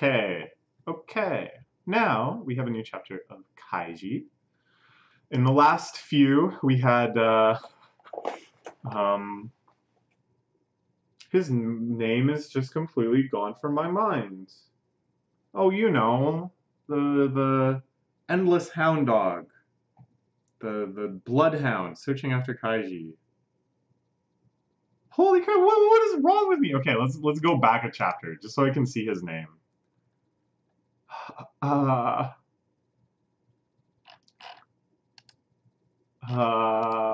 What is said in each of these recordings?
Okay, okay. Now we have a new chapter of Kaiji. In the last few, we had um, his name is just completely gone from my mind. Oh, you know, the endless hound dog, the bloodhound searching after Kaiji. Holy crap! What is wrong with me? Okay, let's go back a chapter just so I can see his name. Uh,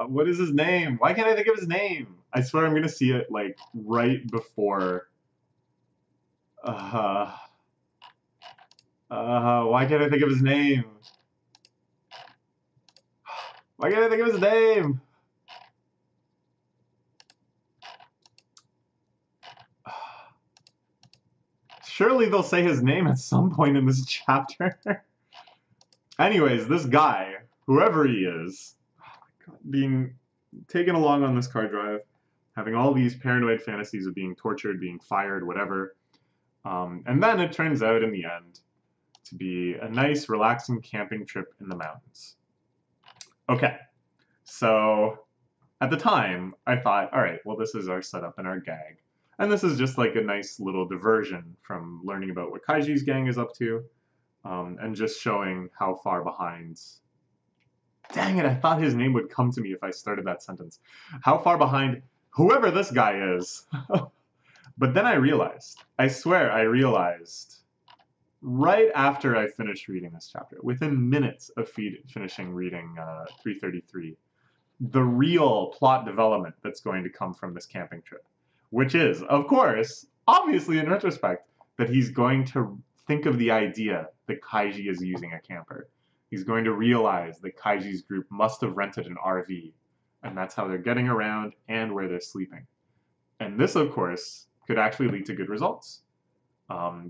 what is his name? Why can't I think of his name? I swear I'm gonna see it like right before. Uh, why can't I think of his name? Why can't I think of his name? Surely they'll say his name at some point in this chapter. Anyways, this guy, whoever he is, being taken along on this car drive, having all these paranoid fantasies of being tortured, being fired, whatever. And then it turns out in the end to be a nice, relaxing camping trip in the mountains. Okay, so at the time, I thought, all right, well, this is our setup and our gag. And this is just like a nice little diversion from learning about what Kaiji's gang is up to, and just showing how far behind. Dang it, I thought his name would come to me if I started that sentence. How far behind whoever this guy is. But then I realized, I swear I realized, right after I finished reading this chapter, within minutes of finishing reading 333, the real plot development that's going to come from this camping trip, which is, of course, obviously in retrospect, that he's going to think of the idea that Kaiji is using a camper. He's going to realize that Kaiji's group must have rented an RV, and that's how they're getting around and where they're sleeping. And this, of course, could actually lead to good results.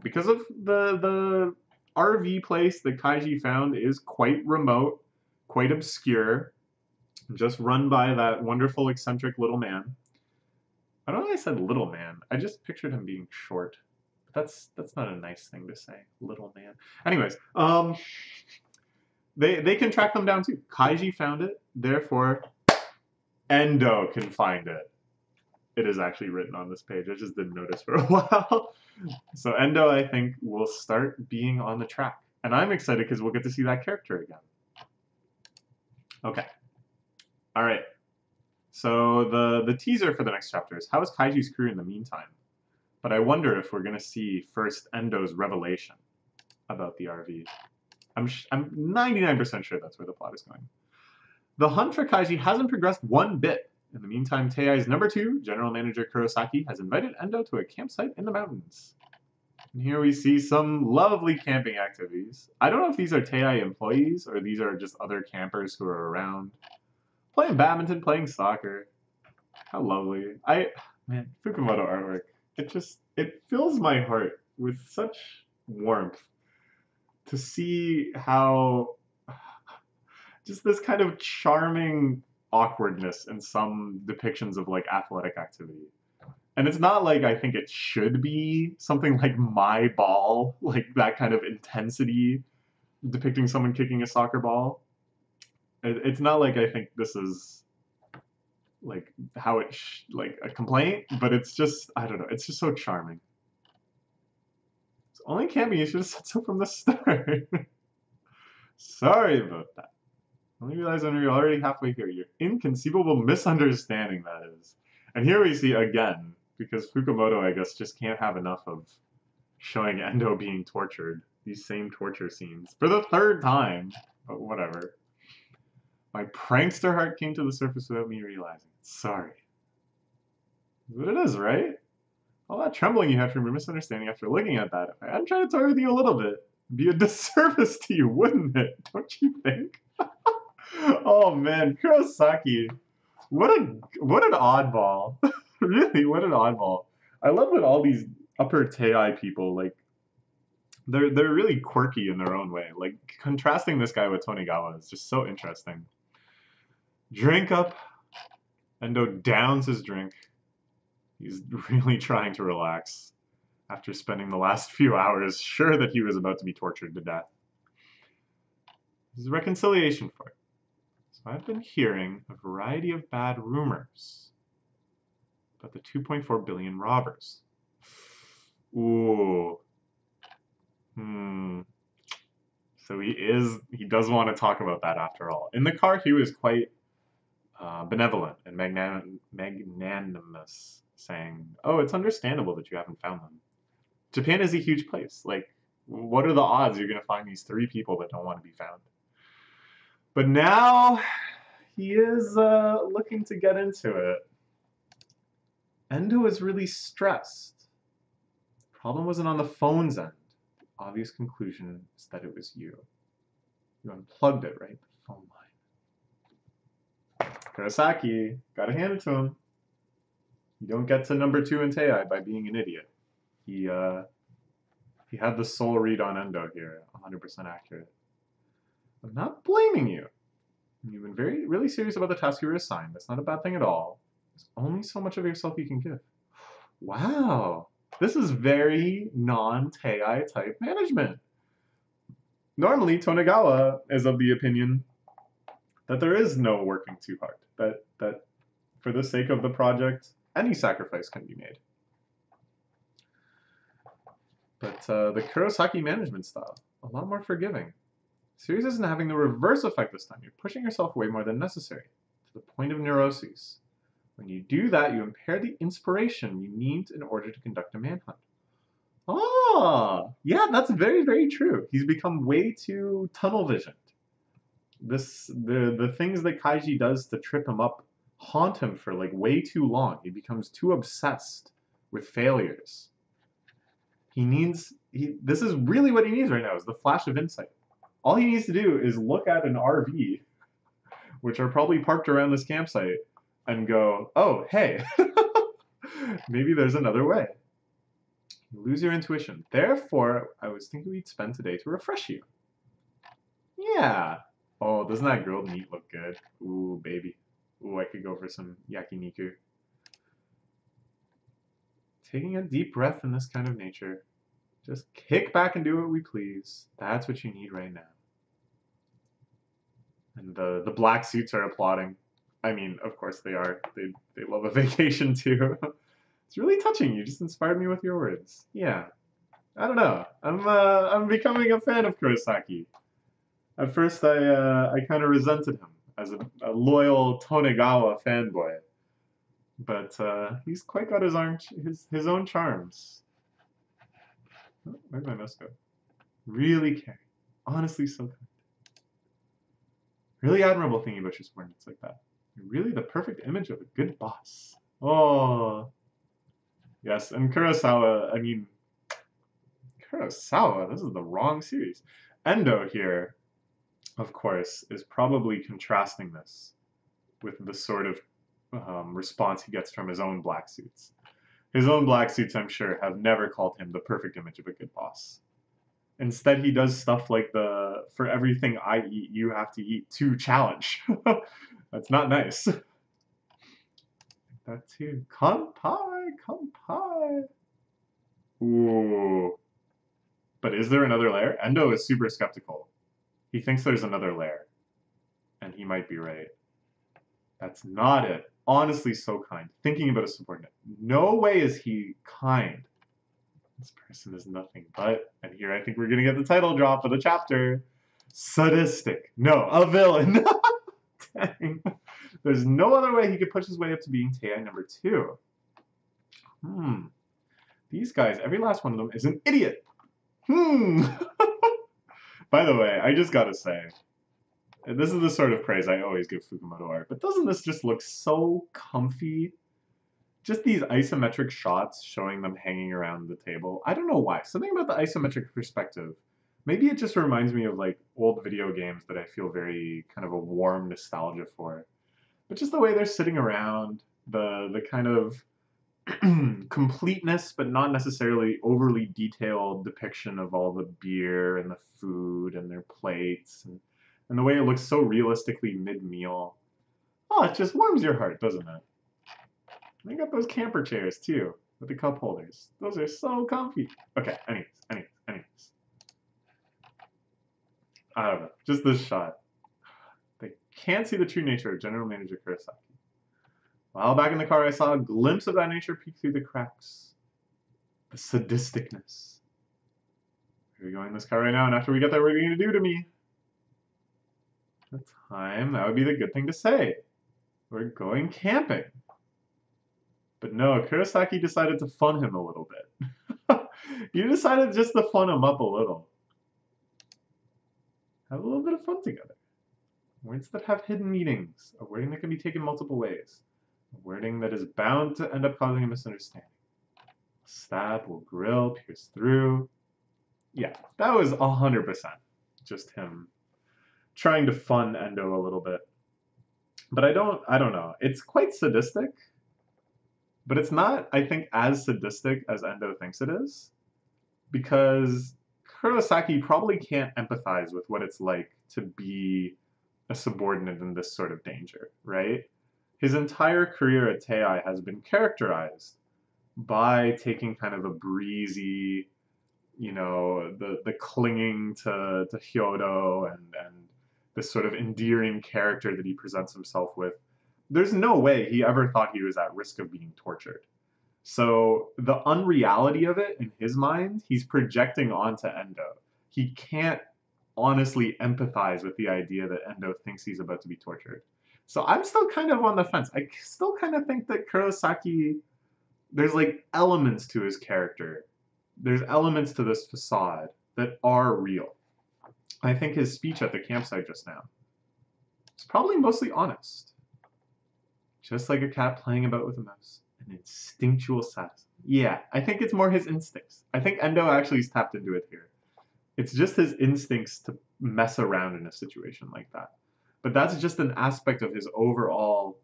Because of the RV place that Kaiji found is quite remote, quite obscure, just run by that wonderful eccentric little man. I don't know why I said little man. I just pictured him being short. But that's not a nice thing to say, little man. Anyways, they can track them down too. Kaiji found it, therefore Endo can find it. It is actually written on this page. I just didn't notice for a while. So Endo, I think, will start being on the track. And I'm excited because we'll get to see that character again. Okay. All right. So the teaser for the next chapter is how is Kaiji's crew in the meantime? But I wonder if we're going to see first Endo's revelation about the RV. I'm 99% sure that's where the plot is going. The hunt for Kaiji hasn't progressed one bit. In the meantime, Teiai's number 2, General Manager Kurosaki, has invited Endo to a campsite in the mountains. And here we see some lovely camping activities. I don't know if these are Teiai employees or these are just other campers who are around. Playing badminton, playing soccer. How lovely. Man, Fukumoto artwork. It fills my heart with such warmth to see how just this kind of charming awkwardness in some depictions of like athletic activity. And it's not like I think it should be something like my ball, like that kind of intensity depicting someone kicking a soccer ball. It's not like I think this is like how like a complaint, but it's just, I don't know, it's just so charming. It's only camping, you should have said so from the start. Sorry about that. I only realized when you're already halfway here. Your inconceivable misunderstanding, that is. And here we see again, because Fukumoto, I guess, just can't have enough of showing Endo being tortured. These same torture scenes. For the 3rd time. But whatever. My prankster heart came to the surface without me realizing it. Sorry. But it is, right? All that trembling you have from your misunderstanding after looking at that, if I hadn't tried to toy with you a little bit, it'd be a disservice to you, wouldn't it? Don't you think? Oh man, Kurosaki. What an oddball. Really, what an oddball. I love that all these upper Tei people, like, they're really quirky in their own way. Like, contrasting this guy with Tonigawa is just so interesting. Drink up. Endo downs his drink. He's really trying to relax. after spending the last few hours sure that he was about to be tortured to death. This is reconciliation for it. So I've been hearing a variety of bad rumors about the 2.4 billion robbers. Ooh. So he does want to talk about that after all. In the car, he was quite benevolent and magnanimous, saying, "Oh, it's understandable that you haven't found them. Japan is a huge place. Like, what are the odds you're going to find these 3 people that don't want to be found?" But now he is looking to get into it. Endo is really stressed. The problem wasn't on the phone's end. The obvious conclusion is that it was you. You unplugged it, right? The phone line. Kurosaki, gotta hand it to him. You don't get to number 2 in Tei by being an idiot. He had the soul read on Endo here, 100% accurate. I'm not blaming you. You've been really serious about the task you were assigned. That's not a bad thing at all. There's only so much of yourself you can give. Wow. This is very non-Tei type management. Normally, Tonegawa is of the opinion that there is no working too hard. That for the sake of the project, any sacrifice can be made. But the Kurosaki management style, a lot more forgiving. Series isn't having the reverse effect this time. You're pushing yourself way more than necessary, to the point of neuroses. When you do that, you impair the inspiration you need in order to conduct a manhunt. Ah, yeah, that's very true. He's become way too tunnel visioned. The things that Kaiji does to trip him up haunt him for like way too long. He becomes too obsessed with failures. This is really what he needs right now, is the flash of insight. All he needs to do is look at an RV, which are probably parked around this campsite, and go, oh, hey, maybe there's another way. You lose your intuition. Therefore, I was thinking we'd spend today to refresh you. Yeah. Oh, doesn't that grilled meat look good? Ooh, baby. Ooh, I could go for some yakiniku. Taking a deep breath in this kind of nature. Just kick back and do what we please. That's what you need right now. And the black suits are applauding. I mean, of course they are. They love a vacation too. It's really touching. You just inspired me with your words. Yeah. I don't know. I'm becoming a fan of Kurosaki. At first I kind of resented him as a loyal Tonegawa fanboy. But he's quite got his own charms. Oh, where'd my mouse go? Really caring. Honestly so kind. Really admirable thing about your subordinates like that. You're really the perfect image of a good boss. Oh. Yes, and Kurosawa, I mean, Kurosawa, this is the wrong series. Endo here, of course, is probably contrasting this with the sort of response he gets from his own black suits. His own black suits, I'm sure, have never called him the perfect image of a good boss. Instead, he does stuff like the "for everything I eat, you have to eat 2" challenge. That's not nice. That too. Kanpai, kanpai. Ooh. But is there another layer? Endo is super skeptical. He thinks there's another layer. And he might be right. That's not it. Honestly, so kind. Thinking about a subordinate. No way is he kind. This person is nothing but, and here I think we're going to get the title drop of the chapter, sadistic. No, a villain. Dang. There's no other way he could push his way up to being Tei number 2. These guys, every last one of them is an idiot. By the way, I just gotta say, this is the sort of praise I always give Fukumoto art, but doesn't this just look so comfy? Just these isometric shots showing them hanging around the table. I don't know why. Something about the isometric perspective. Maybe it just reminds me of like old video games that I feel very kind of a warm nostalgia for. But just the way they're sitting around, the kind of completeness, but not necessarily overly detailed depiction of all the beer and the food and their plates, and the way it looks so realistically mid-meal. Oh, it just warms your heart, doesn't it? They got those camper chairs too. with the cup holders. Those are so comfy. Okay, anyways. I don't know. Just this shot. They can't see the true nature of General Manager Kurosaki. While back in the car, I saw a glimpse of that nature peek through the cracks. The sadisticness. We're going in this car right now, and after we get there, what are you going to do to me? The time, that would be the good thing to say. We're going camping. But no, Kurosaki decided to fun him a little bit. You decided just to fun him up a little. Have a little bit of fun together. Words that have hidden meanings. A wording that can be taken multiple ways. A wording that is bound to end up causing a misunderstanding. A stab will grill, pierce through. Yeah, that was 100% just him trying to fun Endo a little bit. But I don't know. It's quite sadistic, but it's not, I think, as sadistic as Endo thinks it is, because Kurosaki probably can't empathize with what it's like to be a subordinate in this sort of danger, right? His entire career at Tei has been characterized by taking kind of a breezy, you know, the clinging to Hyodo and this sort of endearing character that he presents himself with. There's no way he ever thought he was at risk of being tortured. So the unreality of it in his mind, he's projecting onto Endo. He can't honestly empathize with the idea that Endo thinks he's about to be tortured. So I'm still kind of on the fence. I still kind of think that Kurosaki, there's like elements to his character. There's elements to this facade that are real. I think his speech at the campsite just now is probably mostly honest. Just like a cat playing about with a mouse. An instinctual sadism. Yeah, I think it's more his instincts. I think Endo actually is tapped into it here. It's just his instincts to mess around in a situation like that. But that's just an aspect of his overall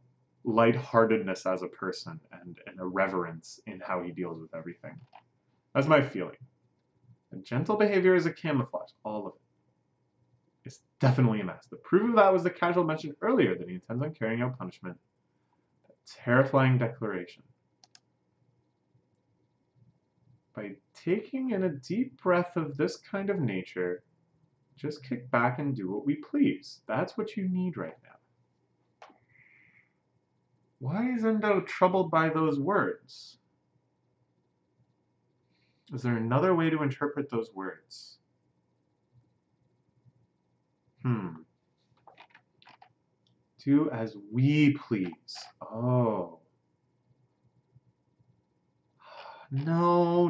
lightheartedness as a person and an irreverence in how he deals with everything. That's my feeling. And gentle behavior is a camouflage, all of it. It's definitely a mask. The proof of that was the casual mention earlier that he intends on carrying out punishment. That terrifying declaration. By taking in a deep breath of this kind of nature, just kick back and do what we please. That's what you need right now. Why is Endo troubled by those words? Is there another way to interpret those words? Do as we please. Oh. No.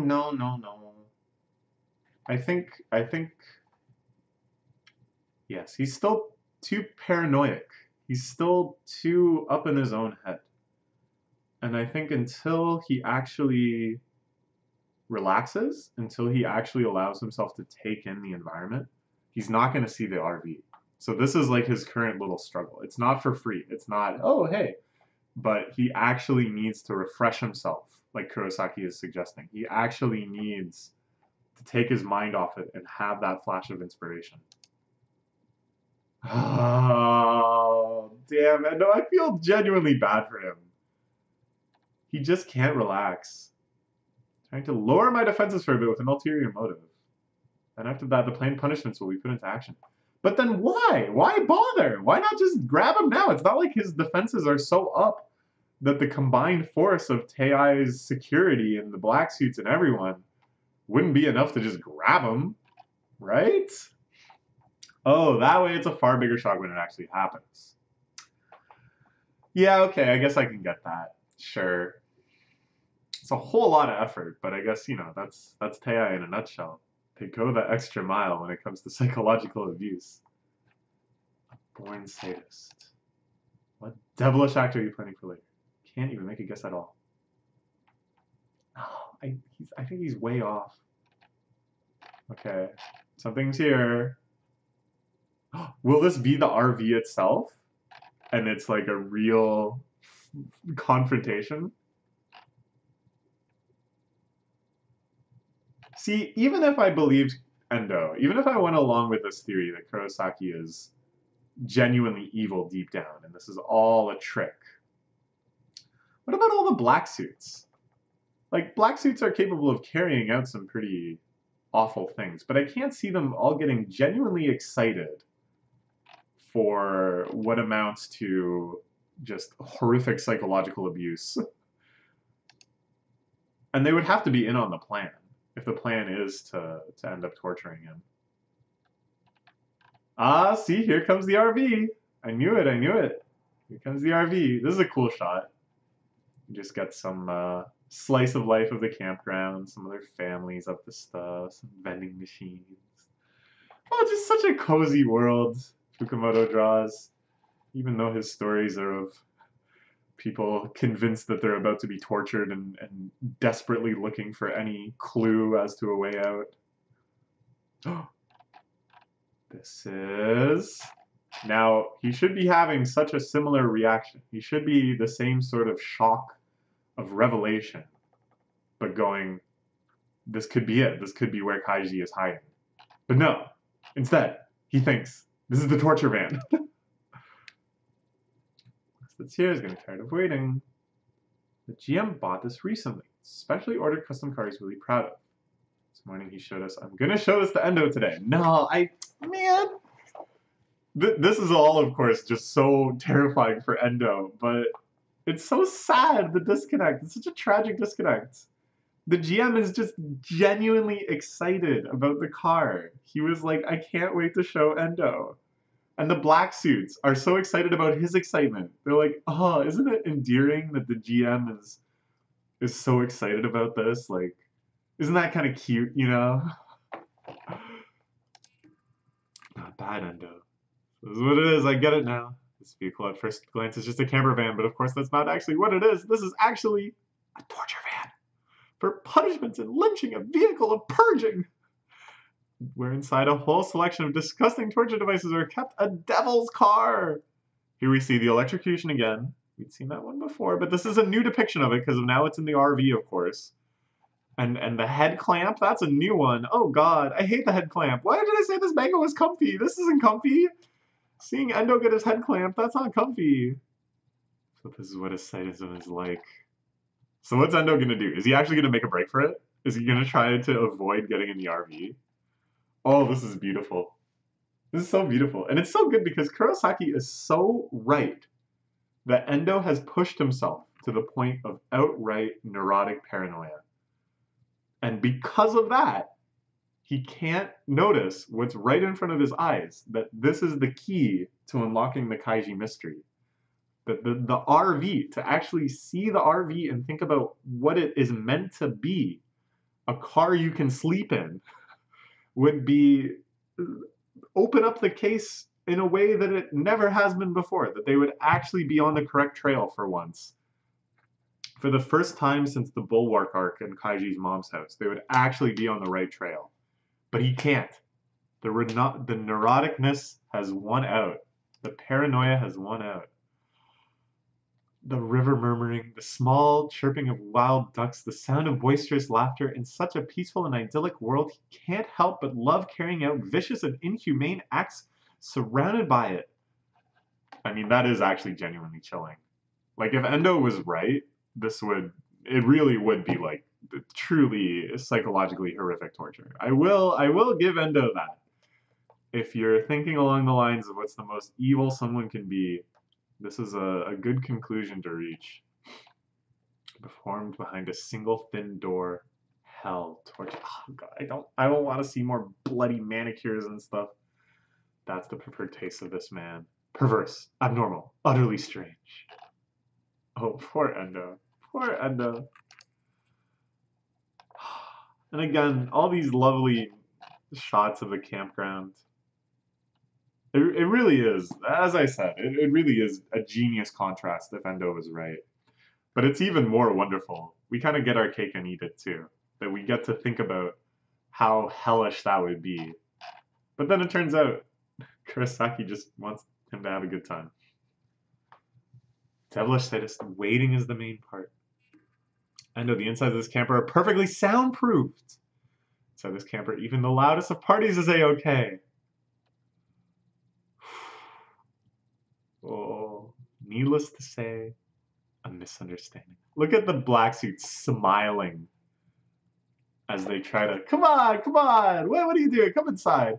I think, yes, he's still too paranoid. He's still too up in his own head. And I think until he actually relaxes, until he actually allows himself to take in the environment, he's not going to see the RV. So this is like his current little struggle. It's not for free. It's not, oh, hey. But he actually needs to refresh himself, like Kurosaki is suggesting. He actually needs to take his mind off it and have that flash of inspiration. Oh, damn it. No, I feel genuinely bad for him. He just can't relax. Trying to lower my defenses for a bit with an ulterior motive. And after that, the plain punishments will be put into action. But then why? Why bother? Why not just grab him now? It's not like his defenses are so up that the combined force of Tei's security and the black suits and everyone wouldn't be enough to just grab him, right? Oh, that way it's a far bigger shock when it actually happens. Yeah, okay, I guess I can get that. Sure. It's a whole lot of effort, but I guess, you know, that's Tei in a nutshell. They go the extra mile when it comes to psychological abuse. A born sadist. What devilish act are you planning for later? Can't even make a guess at all. Oh, I think he's way off. Okay, something's here. Will this be the RV itself? And it's like a real confrontation? See, even if I believed Endo, even if I went along with this theory that Kurosaki is genuinely evil deep down, and this is all a trick, what about all the black suits? Like, black suits are capable of carrying out some pretty awful things, but I can't see them all getting genuinely excited for what amounts to just horrific psychological abuse. And they would have to be in on the plan, if the plan is to end up torturing him. Ah, see, here comes the RV. I knew it, I knew it. Here comes the RV. This is a cool shot. You just got some slice of life of the campground, some other families up the stuff, some vending machines. Oh, just such a cozy world Fukumoto draws, even though his stories are of people convinced that they're about to be tortured and desperately looking for any clue as to a way out. This is... Now, he should be having such a similar reaction. He should be the same sort of shock of revelation, but going, this could be it. This could be where Kaiji is hiding. But no, instead, he thinks, this is the torture van. That's here is getting tired of waiting. The GM bought this recently. Specially ordered custom car he's really proud of. This morning he showed us, I'm gonna show this to Endo today. No, man. This is all, of course, just so terrifying for Endo, but it's so sad, the disconnect. It's such a tragic disconnect. The GM is just genuinely excited about the car. He was like, I can't wait to show Endo. And the black suits are so excited about his excitement. They're like, oh, isn't it endearing that the GM is so excited about this? Like, isn't that kind of cute, you know? Not bad, Endo. This is what it is, I get it now. This vehicle at first glance is just a camper van, but of course that's not actually what it is. This is actually a torture van. For punishments and lynching, a vehicle of purging. Where inside a whole selection of disgusting torture devices are kept, a devil's car. Here we see the electrocution again. We'd seen that one before, but this is a new depiction of it because now it's in the RV, of course. And the head clamp, that's a new one. Oh god, I hate the head clamp. Why did I say this manga was comfy? This isn't comfy. Seeing Endo get his head clamped, that's not comfy. So this is what a sadism is like. So what's Endo gonna do? Is he actually gonna make a break for it? Is he gonna try to avoid getting in the RV? Oh, this is beautiful. This is so beautiful. And it's so good because Kurosaki is so right that Endo has pushed himself to the point of outright neurotic paranoia. And because of that, he can't notice what's right in front of his eyes, that this is the key to unlocking the Kaiji mystery. That the RV, to actually see the RV and think about what it is meant to be, a car you can sleep in, would be open up the case in a way that it never has been before, that they would actually be on the correct trail for once. For the first time since the Bulwark arc in Kaiji's mom's house, they would actually be on the right trail. But he can't. The neuroticness has won out. The paranoia has won out. The river murmuring, the small chirping of wild ducks, the sound of boisterous laughter. In such a peaceful and idyllic world, he can't help but love carrying out vicious and inhumane acts surrounded by it. I mean, that is actually genuinely chilling. Like, if Endo was right, it really would be like truly psychologically horrific torture. I will give Endo that. If you're thinking along the lines of what's the most evil someone can be, this is a good conclusion to reach. Performed behind a single thin door. Hell, torture. Oh god, I don't want to see more bloody manicures and stuff. That's the preferred taste of this man. Perverse, abnormal, utterly strange. Oh, poor Endo. Poor Endo. And again, all these lovely shots of the campground. It really is, as I said, it really is a genius contrast if Endo was right. But it's even more wonderful. We kind of get our cake and eat it too. That we get to think about how hellish that would be. But then it turns out Kurosaki just wants him to have a good time. Devilish sadist, waiting is the main part. Endo, the insides of this camper are perfectly soundproofed. Inside this camper, even the loudest of parties is a-okay. Oh, needless to say, a misunderstanding. Look at the black suits smiling as they try to, come on, come on, what are you doing? Come inside.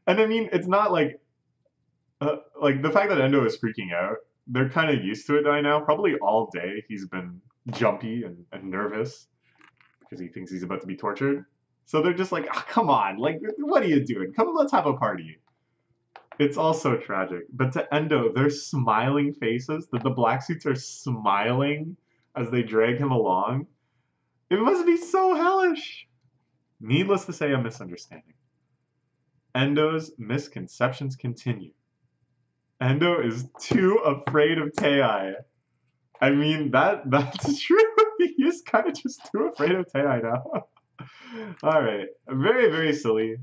And I mean, it's not like the fact that Endo is freaking out, they're kind of used to it by now. Probably all day he's been jumpy and nervous because he thinks he's about to be tortured. So they're just like, oh, come on, like, what are you doing? Come, let's have a party. It's all so tragic. But to Endo, their smiling faces, that the black suits are smiling as they drag him along. It must be so hellish. Needless to say, a misunderstanding. Endo's misconceptions continue. Endo is too afraid of Tei. I mean, that's true. He is kind of just too afraid of Tei now. Alright. Very, very silly.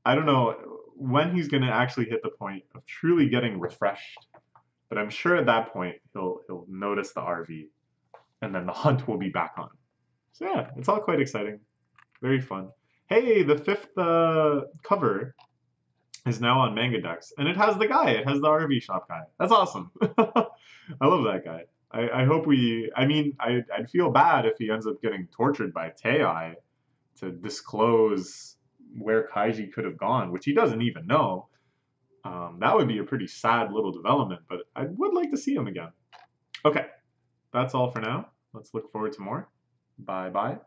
I don't know when he's going to actually hit the point of truly getting refreshed. But I'm sure at that point he'll notice the RV. And then the hunt will be back on. So yeah, it's all quite exciting. Very fun. Hey, the fifth cover is now on Manga Dex, and it has the guy. It has the RV shop guy. That's awesome. I love that guy. I hope we. I mean, I'd feel bad if he ends up getting tortured by Tei to disclose where Kaiji could have gone, which he doesn't even know. That would be a pretty sad little development, but I would like to see him again. Okay, that's all for now. Let's look forward to more. Bye bye.